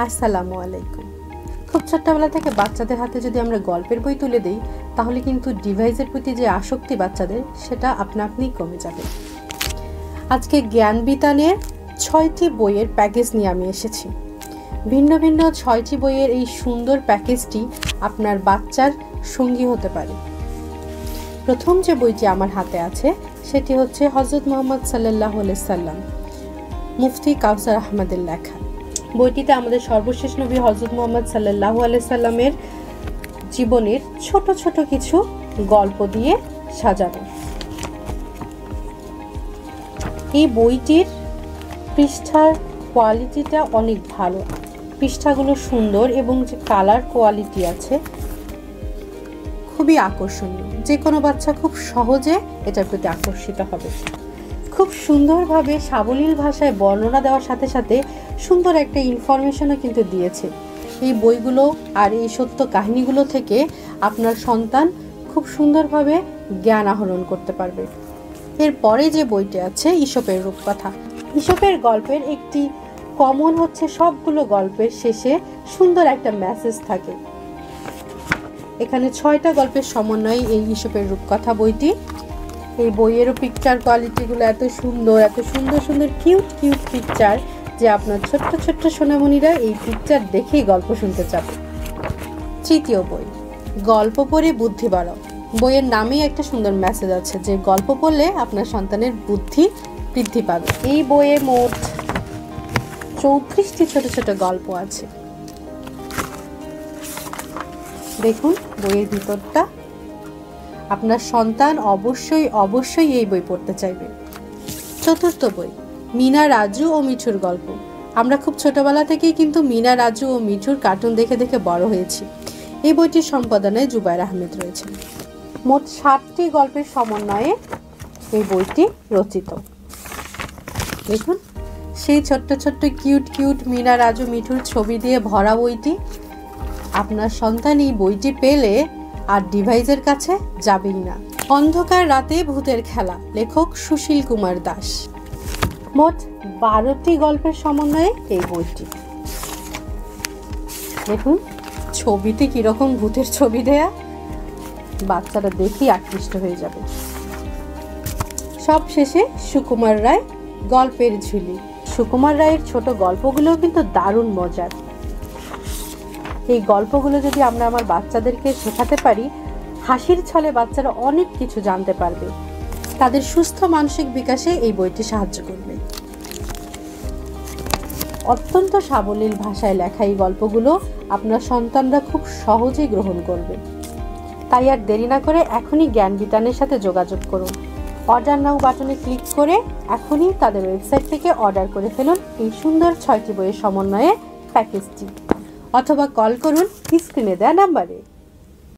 আসসালামু আলাইকুম। খুব ছোট্টবেলা থেকে বাচ্চাদের হাতে যদি আমরা গল্পের বই তুলে দিই তাহলে কিন্তু ডিভাইসের প্রতি যে আসক্তি বাচ্চাদের সেটা আপনা আপনিই কমে যাবে। আজকে জ্ঞান বিতানের 6টি বইয়ের প্যাকেজ নিয়ে আমি এসেছি। ভিন্ন ভিন্ন 6টি বইয়ের এই সুন্দর প্যাকেজটি আপনার বাচ্চার সঙ্গী হতে পারে। প্রথম যে বইটি আমার হাতে আছে সেটি হচ্ছে হযরত মুহাম্মদ সাল্লাল্লাহু আলাইহি সাল্লাম মুফতি কাউসার আহমদের লেখা। বইটিতে আমাদের সর্বশেষ নবী হযরত মুহাম্মদ সাল্লাল্লাহু আলাইহি সাল্লামের জীবনের ছোট ছোট কিছু গল্প দিয়ে সাজানো। এই বইটির পৃষ্ঠার কোয়ালিটিটা অনেক ভালো, পৃষ্ঠাগুলো সুন্দর এবং যে কালার কোয়ালিটি আছে খুবই আকর্ষণীয়। যে কোনো বাচ্চা খুব সহজে এটার প্রতি আকর্ষিত হবে। খুব সুন্দরভাবে সাবলীল ভাষায় বর্ণনা দেওয়ার সাথে সাথে সুন্দর একটা ইনফরমেশনও কিন্তু দিয়েছে। এই বইগুলো আর এই সত্য কাহিনীগুলো থেকে আপনার সন্তান খুব সুন্দরভাবে জ্ঞান আহরণ করতে পারবে। এরপরে যে বইটি আছে ঈশপের রূপকথা। ঈশপের গল্পের একটি কমন হচ্ছে সবগুলো গল্পের শেষে সুন্দর একটা মেসেজ থাকে। এখানে 6টা গল্পের সমন্বয়ে এই ঈশপের রূপকথা বইটি। এই বইয়েরও পিকচার কোয়ালিটিগুলো এত সুন্দর সুন্দর কিউট পিকচার যে আপনার ছোট্ট ছোট্ট সোনামণিরা এই পিকচার দেখেই গল্প শুনতে চাবে। তৃতীয় বই গল্প পড়ে বুদ্ধি বাড়াও। বইয়ের নামেই একটা সুন্দর মেসেজ আছে যে গল্প পড়লে আপনার সন্তানের বুদ্ধি বৃদ্ধি পাবে। এই বইয়ে মোট 34টি ছোট ছোট গল্প আছে। দেখুন বইয়ের ভিতরটা, আপনার সন্তান অবশ্যই এই বই পড়তে চাইবে। চতুর্থ বই মিনা, রাজু ও মিঠুর গল্প। আমরা খুব ছোটবেলা থেকেই কিন্তু মিনা, রাজু ও মিঠুর কার্টুন দেখে দেখে বড় হয়েছি। এই বইটির সম্পাদনায় জুবায়ের আহমেদ রয়েছেন। মোট 7টি গল্পের সমন্বয়ে এই বইটি রচিত। দেখুন সেই ছোট্ট ছোট্ট কিউট মিনা, রাজু, মিঠুর ছবি দিয়ে ভরা বইটি। আপনার সন্তান এই বইটি পেলে আর ডিভাইসের কাছে যাবেই না। অন্ধকার রাতে ভূতের খেলা, লেখক সুশীল কুমার দাস। মোট 12টি গল্পের সমন্বয়ে এই বইটি। দেখুন ছবিতে কিরকম ভূতের ছবি দেয়া, বাচ্চারা দেখি আকৃষ্ট হয়ে যাবে। সব শেষে সুকুমার রায় গল্পের ঝুলি। সুকুমার রায়ের ছোট গল্পগুলোও কিন্তু দারুণ মজার। এই গল্পগুলো যদি আমরা আমার বাচ্চাদেরকে শেখাতে পারি, হাসির ছলে বাচ্চারা অনেক কিছু জানতে পারবে। তাদের সুস্থ মানসিক বিকাশে এই বইটি সাহায্য করবে। অত্যন্ত সাবলীল ভাষায় লেখা এই গল্পগুলো আপনার সন্তানরা খুব সহজেই গ্রহণ করবে। তাই আর দেরি না করে এখনই জ্ঞান বিতানের সাথে যোগাযোগ করুন। অর্ডার নাও বাটনে ক্লিক করে এখনই তাদের ওয়েবসাইট থেকে অর্ডার করে ফেলুন এই সুন্দর 6টি বইয়ের সমন্বয়ে প্যাকেজটি, অথবা কল করুন স্ক্রিনে দেওয়া নাম্বারে।